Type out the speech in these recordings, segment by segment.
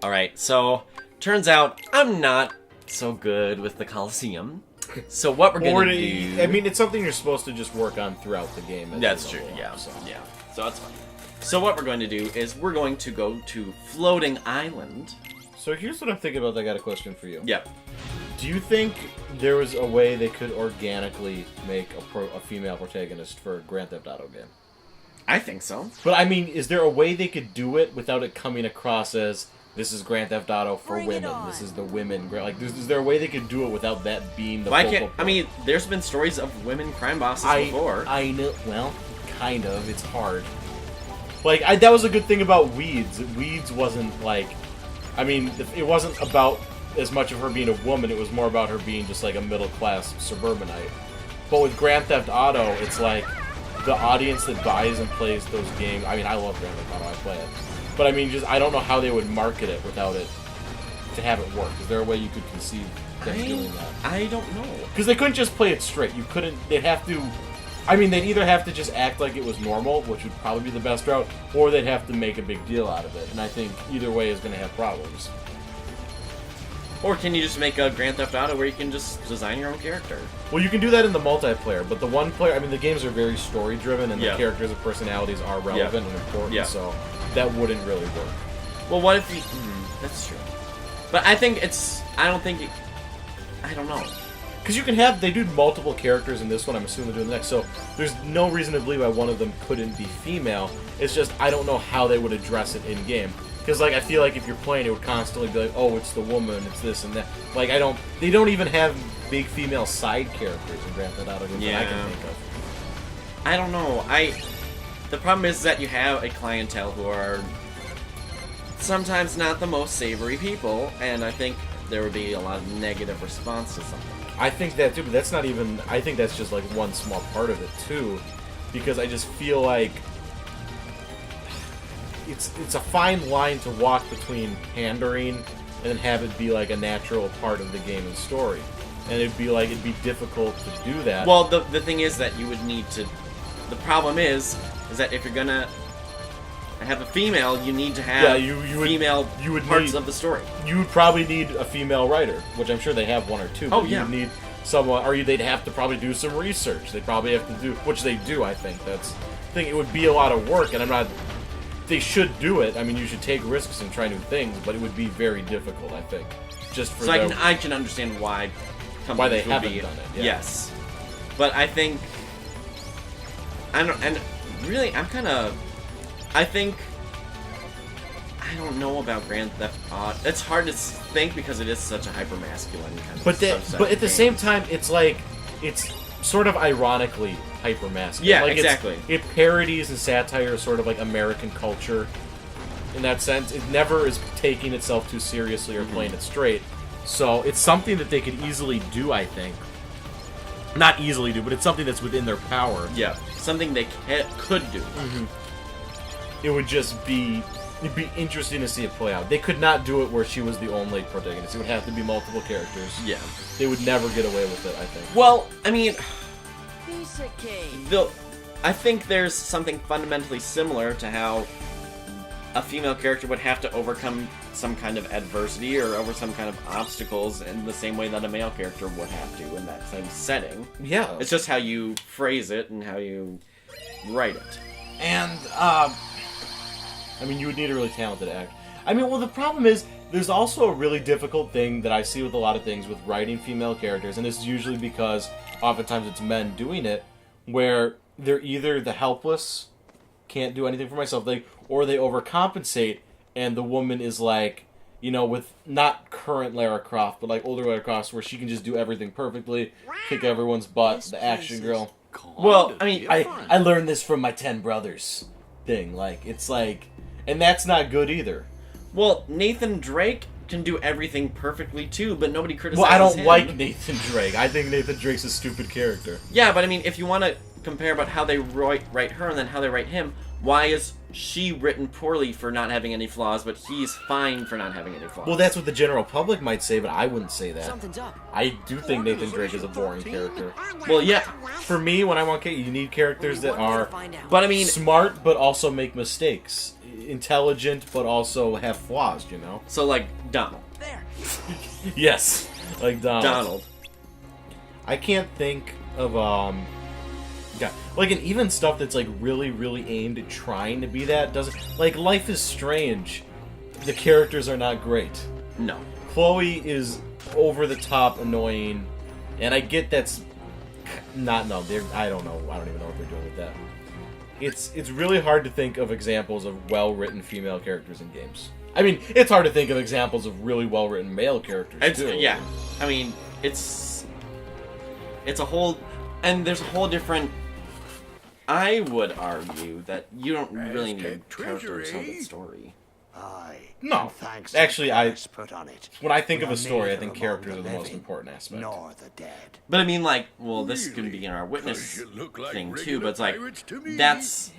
Alright, so turns out I'm not so good with the Colosseum. So what we're gonna do... I mean, it's something you're supposed to just work on throughout the game. That's true, yeah. So that's fine. So what we're going to do is we're going to go to Floating Island. So here's what I'm thinking about. I got a question for you. Yep. Do you think there was a way they could organically make a female protagonist for a Grand Theft Auto game? I think so. But I mean, is there a way they could do it without it coming across as this is Grand Theft Auto for women? This is the women. Like, is there a way they could do it without that being the focal point? I mean, there's been stories of women crime bosses before. I know. Well, kind of. It's hard. Like, that was a good thing about Weeds. Weeds wasn't like, I mean, it wasn't about as much of her being a woman. It was more about her being just like a middle class suburbanite. But with Grand Theft Auto, it's like the audience that buys and plays those games. I mean, I love Grand Theft Auto. I play it. But I mean, just I don't know how they would market it without it to have it work. Is there a way you could conceive them doing that? I don't know. Because they couldn't just play it straight. You couldn't. They'd have to. I mean, they'd either have to just act like it was normal, which would probably be the best route, or they'd have to make a big deal out of it. And I think either way is going to have problems. Or can you just make a Grand Theft Auto where you can just design your own character? Well, you can do that in the multiplayer, but the one player, I mean, the games are very story-driven, and the characters and personalities are relevant and important, so that wouldn't really work. Well, what if you... that's true. But I think it's... I don't think... I don't know. Because you can have... They do multiple characters in this one, I'm assuming they're doing the next, so there's no reason to believe why one of them couldn't be female. It's just, I don't know how they would address it in-game. Because, like, I feel like if you're playing, it would constantly be like, oh, it's the woman, it's this and that. Like, they don't even have big female side characters in Grand Theft Auto that I can think of. I don't know. The problem is that you have a clientele who are sometimes not the most savory people, and I think there would be a lot of negative response to something. I think that, too, but that's not even... I think that's just, like, one small part of it, too. Because I just feel like... It's a fine line to walk between pandering and then have it be like a natural part of the game and story. And it'd be difficult to do that. Well, the thing is that you would need to... The problem is that if you're gonna have a female, you need to have female parts of the story. You would probably need a female writer, which I'm sure they have one or two. But you would need someone, or they'd have to probably do some research. They'd probably have to do, which they do, I think. That's the thing. It would be a lot of work, and I'm not... They should do it. I mean, you should take risks and try new things, but it would be very difficult, I think. Just for I can understand why they haven't done it. Yeah. Yes, but I think I don't know about Grand Theft Auto. It's hard to think because it is such a hyper masculine kind of. But at the same time, it's like it's sort of ironically hyper masculine. Yeah, like exactly. It parodies and satire sort of like American culture in that sense. It never is taking itself too seriously or playing it straight. So it's something that they could easily do, I think. Not easily do, but it's something that's within their power. Yeah, something they could do. It would just be... It'd be interesting to see it play out. They could not do it where she was the only protagonist. It would have to be multiple characters. Yeah. They would never get away with it, I think. Well, I mean... I think there's something fundamentally similar to how a female character would have to overcome some kind of adversity or over some kind of obstacles in the same way that a male character would have to in that same setting. Yeah. It's just how you phrase it and how you write it. And, I mean, you would need a really talented actor. I mean, well, the problem is, there's also a really difficult thing that I see with a lot of things with writing female characters, and this is usually because oftentimes it's men doing it, where they're either the helpless, can't do anything for myself, or they overcompensate, and the woman is like, you know, with not current Lara Croft, but like older Lara Croft, where she can just do everything perfectly, kick everyone's butt, the action girl. Well, I mean, I learned this from my 10 brothers thing. Like, it's like... And that's not good either. Well, Nathan Drake can do everything perfectly too, but nobody criticizes him. Well, I don't like Nathan Drake. I think Nathan Drake's a stupid character. Yeah, but I mean, if you want to compare about how they write her and then how they write him, why is she written poorly for not having any flaws, but he's fine for not having any flaws? Well, that's what the general public might say, but I wouldn't say that. Something's up. I do think Nathan Drake is a boring character. Well, yeah. For me, when I want you need characters that are but I mean, smart, but also make mistakes. intelligent but also have flaws, you know? So, like, Donald. Yes, like Donald. I can't think of yeah, like, and even stuff that's like really, really aimed at trying to be that doesn't, like, Life is Strange. The characters are not great. No. Chloe is over the top annoying, and I get that's not I don't know. I don't even know what they're doing with that. It's really hard to think of examples of well-written female characters in games. I mean, it's hard to think of examples of really well-written male characters too. Yeah, I mean, it's a whole, and there's a whole different. I would argue that you don't really need characters to tell the story. No, actually, put on it. when I think of a story, I think characters are the most important aspect. Nor the dead. But I mean, like, well, this can be in our witness thing too, but it's like, that's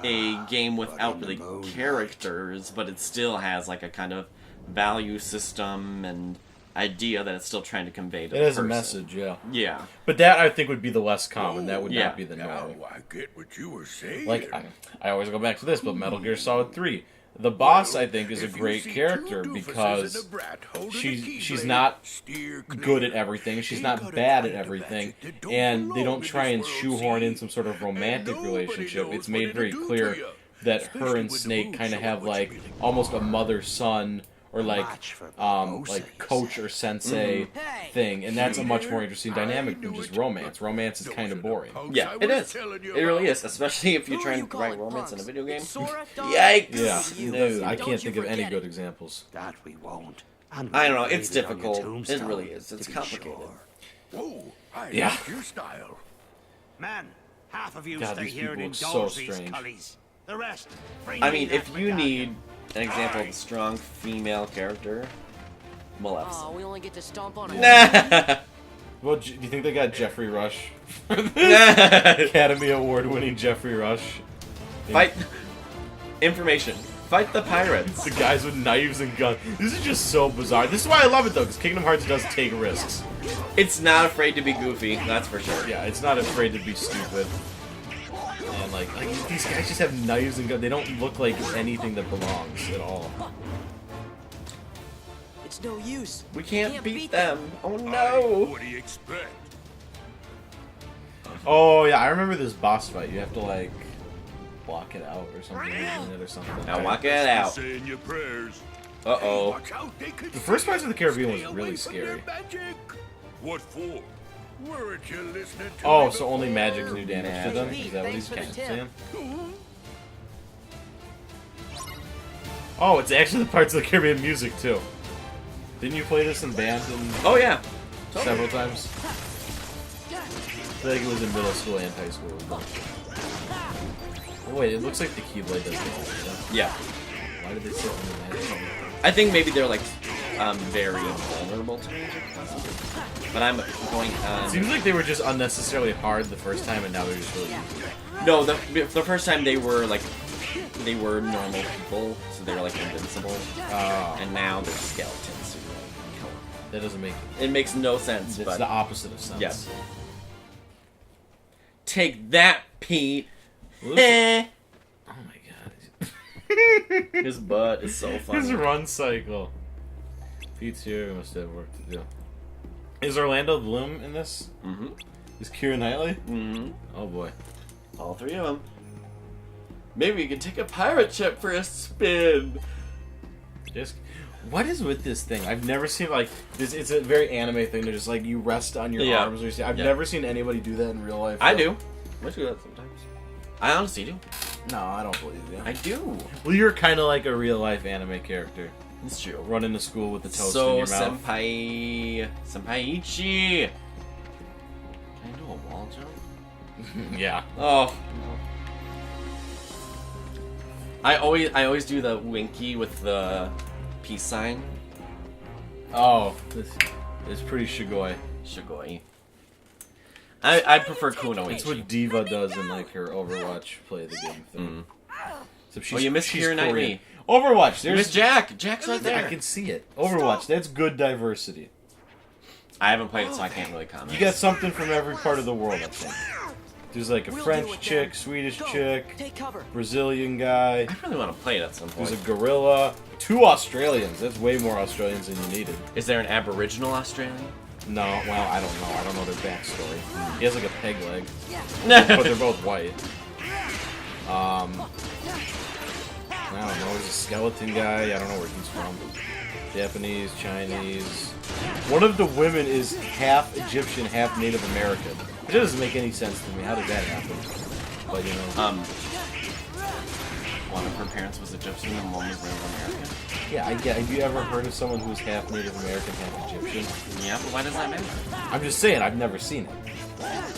a game without really characters, but it still has, like, a kind of value system and idea that it's still trying to convey to It the has person. a message, yeah. Yeah. But that, I think, would be the less common. That would Yeah. not be the norm. I get what you were saying. Like, I always go back to this, but Metal Gear Solid 3. The boss, I think, is a great character because she's not good at everything. She's not bad at everything. And they don't try and shoehorn in some sort of romantic relationship. It's made very clear that her and Snake kind of have, like, almost a mother-son or, like coach or sensei thing. And that's a much more interesting dynamic than just romance. Romance is kind of boring. Yeah, it is. It really is, especially if you're trying to write romance in a video game. Yikes! Yeah, no, I can't think of any good examples. That we won't. I don't know, it's difficult. It really is. It's complicated. Whoa, I Yeah. like your style. Man, half of you God, stay these here and people look so indulge these strange. cullies. The rest, bring I me mean, that if you medallion. need an example of a strong female character, Oh, Maleficent. we only get to stomp on it. Nah. Well, do you think they got Jeffrey Rush? Academy Award-winning Jeffrey Rush. Fight. Information. Fight the pirates. The guys with knives and guns. This is just so bizarre. This is why I love it, though, because Kingdom Hearts does take risks. It's not afraid to be goofy, that's for sure. Yeah, it's not afraid to be stupid. And, like these guys just have knives and guns. They don't look like anything that belongs at all. It's no use. We can't beat them. them. Oh no. What do you expect? Oh, yeah, I remember this boss fight. You have to, like, block it out or something, using it or something. Now walk it out. Saying your prayers. Uh-oh. Watch out, they could The first Pirates of the Caribbean was stay really away from their scary. magic. What for? Weren't you listening to Oh, me so only before? magic's do damage to them? Magic. Is that what Thanks he's for the kind of tip. saying? Oh, it's actually the Pirates of the Caribbean music, too. Didn't you play this in band Oh yeah. several times? I feel like it was in middle school and high school. Oh, wait, it looks like the Keyblade does it. Yeah. Why did they say only magic? I think maybe they're like very vulnerable to magic, possibly. But I'm going It seems like they were just unnecessarily hard the first time, and now they're just really easy. No, the first time they were normal people, so they were like invincible, Oh, and now they're skeletons. So you like, kill them. that doesn't make... It makes no sense, It's but the opposite of sense. yes. Take that, Pete. Listen- Eh. Oh my god. His butt is so funny. His run cycle. Pete's here, we must have work to do. Is Orlando Bloom in this? Mm-hmm. Is Keira Knightley? Mm-hmm. Oh boy. All three of them. Maybe you can take a pirate ship for a spin. Just, what is with this thing? I've never seen, like, this. It's a very anime thing. They're just like, you rest on your Yeah. arms. Or you I've Yeah. never seen anybody do that in real life. I do. I do that sometimes. I honestly do. No, I don't believe you. I do. Well, you're kind of like a real life anime character. It's true. Running to school with the toast So, in your mouth. Senpaiichi. Can I do a wall jump? Yeah. Oh. I always do the winky with the peace sign. Oh, this is pretty shigoi. Shigoi. I prefer Kuno It's what Diva does in like her Overwatch play the game thing. So Oh, you missed she's Keira Knightley. Korean. Overwatch. There's There's Jack. Jack's right I there. can see it. Overwatch. That's good diversity. I haven't played it, so I can't really comment. You got something from every part of the world, I think. There's like a We'll deal French with chick, them. Swedish Go. chick, Take cover. Brazilian guy. I really want to play it at some point. There's a gorilla. 2 Australians. That's way more Australians than you needed. Is there an Aboriginal Australian? No, well, I don't know. I don't know their backstory. He has like a peg leg, No. but they're both white. I don't know. There's a skeleton guy. I don't know where he's from. Japanese, Chinese. One of the women is half Egyptian, half Native American. It doesn't make any sense to me. How did that happen? But you know. One of her parents was Egyptian and one was Native American. Yeah, I get. Have you ever heard of someone who's half Native American, half Egyptian? Yeah, but why does that matter? I'm just saying. I've never seen it.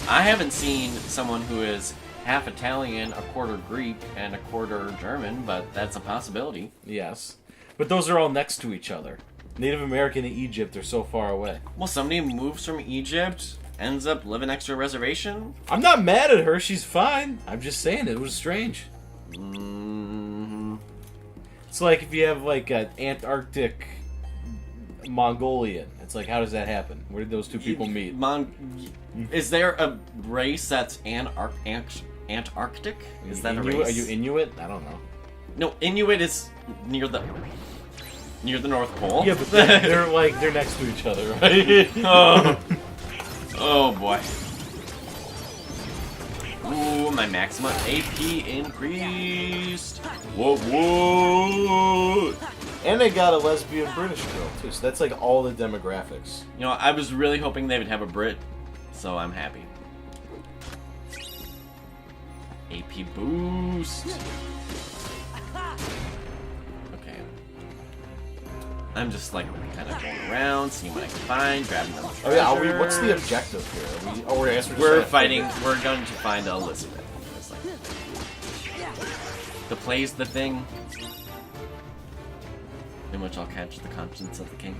I haven't seen someone who is half Italian, a quarter Greek, and a quarter German, but that's a possibility. Yes, but those are all next to each other. Native American and Egypt are so far away. Well, somebody moves from Egypt, ends up living next to a reservation. I'm not mad at her. She's fine. I'm just saying it was strange. It's like if you have like an Antarctic Mongolian. It's like, how does that happen? Where did those two people meet? Is there a race that's Antarctic? Is that a Inuit? race? Are you Inuit? I don't know. No, Inuit is near the North Pole. Yeah, but they're next to each other, right? Oh boy. Ooh, my maximum AP increased. Whoa, whoa. And they got a lesbian British girl too, so that's like all the demographics. You know, I was really hoping they would have a Brit, so I'm happy. AP boost. Okay. I'm just like kind of going around, seeing what I can find, grabbing them. Oh yeah, what's the objective here? We're fighting. We're going to find Elizabeth. It's like, the play's the thing, in which I'll catch the conscience of the king.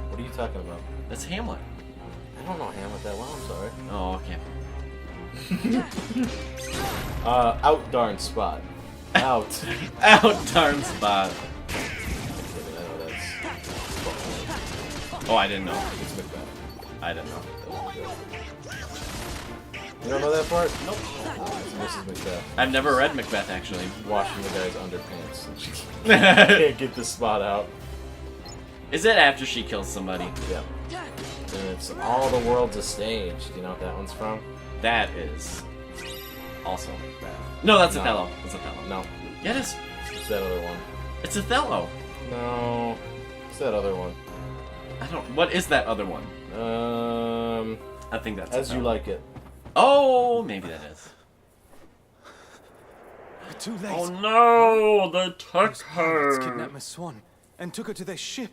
What are you talking about? That's Hamlet. I don't know Hamlet that well. I'm sorry. Oh, okay. Out darn spot. Out. Out darn spot. I know that's. Oh, I didn't know. It's Macbeth. I didn't know. You don't know that part? Nope. It's Mrs. Macbeth. I've never read Macbeth, actually. Washing the guy's underpants. And she can't get the spot out. Is it after she kills somebody? Yeah. And it's All the World's a Stage. Do you know what that one's from? That is also Macbeth. No, that's No. Othello. That's Othello. No. Yeah, it is. It's that other one. It's Othello. No. It's that other one. I don't. What is that other one? I think that's As You Othello. Like It. Oh, maybe that is. We're too late. Oh no, they took Let's her. kidnap Miss Swan and took her to their ship,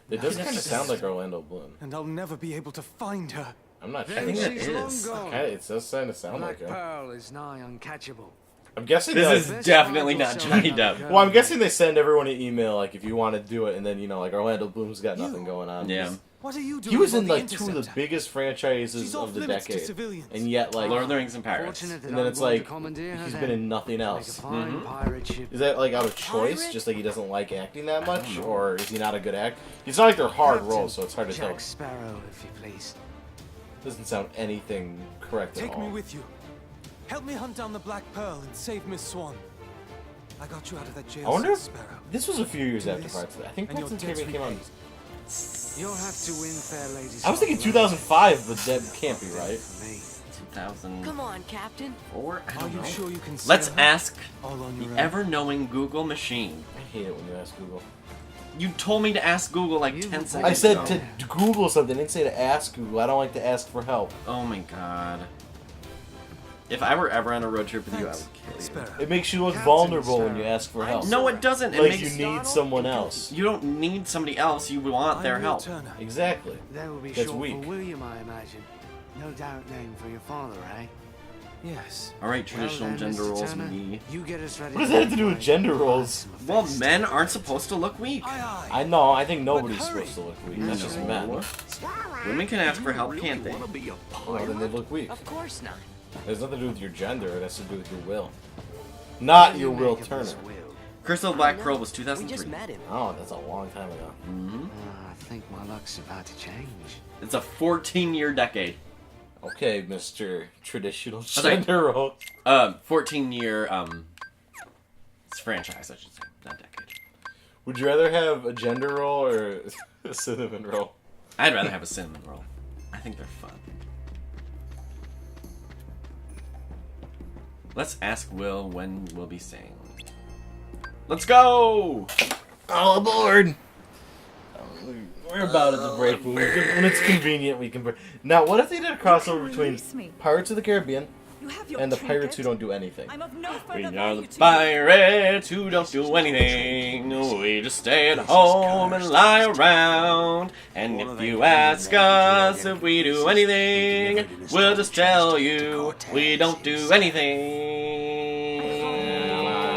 It does kind of sound like Orlando Bloom. and I'll never be able to find her. I'm not sure. I think that She's is. long gone. Okay, it does kind of sound Black like her. Pearl is nigh uncatchable. I'm guessing This they, is definitely not Johnny Depp. well, I'm guessing they send everyone an email like if you want to do it, and then like Orlando Bloom's got nothing going on. Yeah. What are you doing? He was on in the like two of the Interceptor? biggest franchises She's of off the limits to decade, civilians. and yet like, Lord of the Rings and Pirates. Fortunate that and then I'm it's going to like commandeer her he's then. been in nothing Make a else. fine pirate ship. Is that like out of choice, Pirate? just like he doesn't like acting that much, or is he not a good actor? It's not like they're hard Captain roles, so it's hard to tell. Jack Sparrow, if you please. Doesn't sound anything correct at Take all. me with you. Help me hunt down the Black Pearl and save Miss Swan. I got you out of that jail I wonder cell, if Sparrow. this was a few years Do after this, Pirates. I think and your Pirates debts came out. repaid. You'll have to win, fair ladies. I was thinking for 2005, but that can't be right. For me. 2004. Come on, Captain. I Are don't you know. sure you can Let's sail her? ask All on your the own. ever-knowing Google machine. I hate it when you ask Google. You told me to ask Google like 10 seconds I said ago. to Google something. I didn't say to ask Google. I don't like to ask for help. Oh my god. If I were ever on a road trip with you, I Thanks, would kill you. Sparrow. It makes you look Captain vulnerable when Sparrow. you ask for help. No, it doesn't. It Like makes you need someone else. You don't need somebody else. You want I'm their Will help. Turner. Exactly. That will be That's short weak. for William, I imagine. No doubt name for your father, eh? Yes. All right, traditional Well then, gender Mr. roles. Turner, Me. You get us ready. What does that have to do with gender roles? Well, men aren't supposed to look weak. Aye, I know. I think nobody's But hurry. supposed to look weak. That's just No. men. Women can ask for help, can't they? Well, then they look weak. Of course not. It has nothing to do with your gender. It has to do with your will. Not your Will Make of Turner. this will? Curse of the Black I know. Pearl was We 2003. just met him. Oh, that's a long time ago. Mm-hmm. I think my luck's about to change. It's a 14-year decade. Okay, Mr. Traditional sorry. Gender Role. 14-year it's franchise, I should say, not decade. Would you rather have a gender roll or a cinnamon roll? I'd rather have a cinnamon roll. I think they're fun. Let's ask Will when we'll be sailing. Let's go! All aboard! We're about at the break. When it's convenient, we can break. Now, what if they did a crossover between Pirates of the Caribbean and the pirates who don't do anything? I'm of no We further are value the to you. pirates who don't do anything. We just stay at home and lie around. And if you ask us if we do anything, we'll just tell you we don't do anything.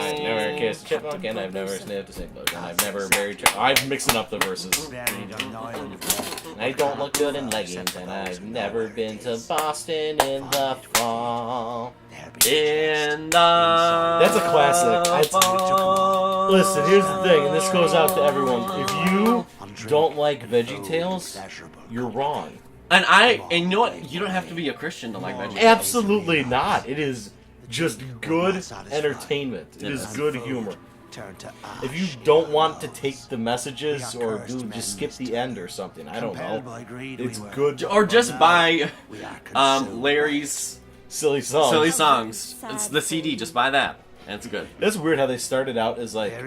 I've never kissed a chipmunk, and I've never sniffed a snake bug, and I've never married. I'm mixing up the verses. Buried on an island of I don't look good in leggings, and I've never been to Boston in the fall. In the That's a classic. fall. Listen, here's the thing, and this goes out to everyone. If you don't like VeggieTales, you're wrong. And you know what? You don't have to be a Christian to like veggies. Absolutely not. It is just good entertainment. It is good humor. If you don't want to take the messages or just skip the end or something, I don't know. It's good. Or just buy Larry's Silly songs. Silly Songs. It's the CD. Just buy that. And it's good. That's weird how they started out as like a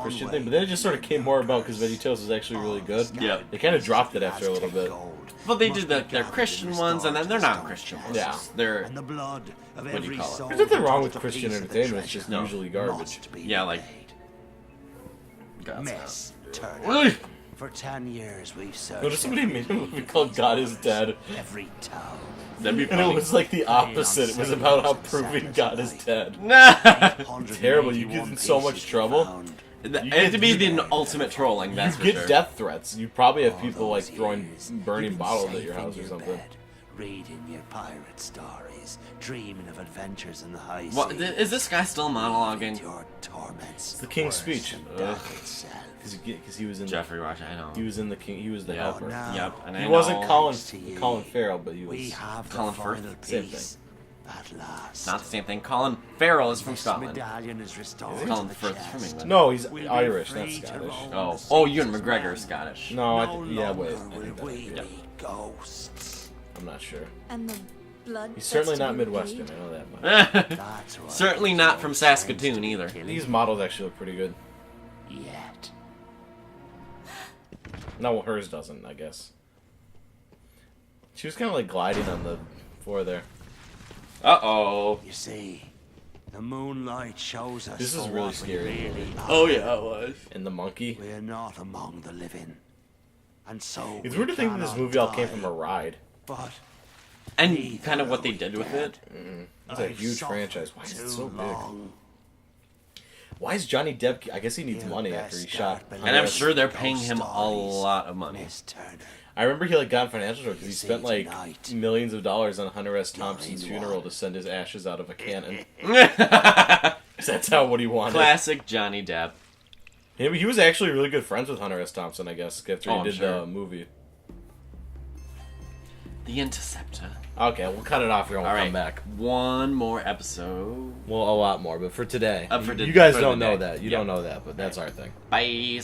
Christian thing, but then it just sort of came more about because VeggieTales was actually really good. Yeah. They kind of dropped it after a little bit. Well, they did their Christian ones, and then they're not Christian ones. Yeah. They're, And the blood of What do you every call it? soul There's nothing wrong with that Christian piece of the entertainment, it's just treasure usually garbage. must be yeah, like... made. God's Miss Turner. house. For 10 years we've searched Notice somebody made a movie called God is Dead, every town. That'd be and it funny. was like the opposite. It was about how proving God is dead. Nah! Terrible, you get in so much trouble. It had to be the ultimate trolling, that's You for get sure. death threats. You probably have people like throwing burning bottles at your house or something. Reading your pirate stories, dreaming of adventures in the high What, seas. is this guy still monologuing? Your torments. The King's worse Speech. than death itself. Because he was in Jeffrey Rush, I know. he was in the King. He was the Yeah. helper. Yep, and He I wasn't know. Colin Farrell, but he We was. have the Colin final Firth? Same piece. At last. Not the same thing. Colin Farrell is from This Scotland. medallion is restored Colin to the Firth is from chest. England. No, he's We'll be Irish, not free to Scottish. roam Oh, the Ewan seas of McGregor man. is Scottish. No, No yeah, wait. I longer think will that- we yeah. be ghosts. I'm not sure. And the blood. He's certainly that's to not be Midwestern. paid? I know that much. That's right. Certainly not from Saskatoon either. These models actually look pretty good. Yet. No, well, hers doesn't, I guess. She was kind of like gliding on the floor there. Uh-oh. You see, the moonlight shows us. This is for really what we scary. really are. Oh, yeah, it was. And the monkey. We're not among the living, and so It's we weird to think that this cannot movie all came die. from a ride. But And kind of what they did with it. It's a I've huge suffered franchise. Why is it too so big? long. Why is Johnny Depp? I guess he needs You money best after he start shot. believing And I'm Hunter S. sure they're paying ghost him a stories, lot of money. Miss Turner. I remember he like got in financial trouble because he See spent like tonight. millions of dollars on Hunter S. Not Thompson's anyone. funeral to send his ashes out of a cannon. Classic 'Cause that's how what he wanted. Johnny Depp. He was actually really good friends with Hunter S. Thompson, I guess, after Oh, he I'm did sure. the movie. The Interceptor. Okay, we'll cut it off here and we'll All right, come back. one more episode. Well, a lot more, but for today, For you guys for don't the know day. that. You Yep. don't know that, but that's our thing. Bye.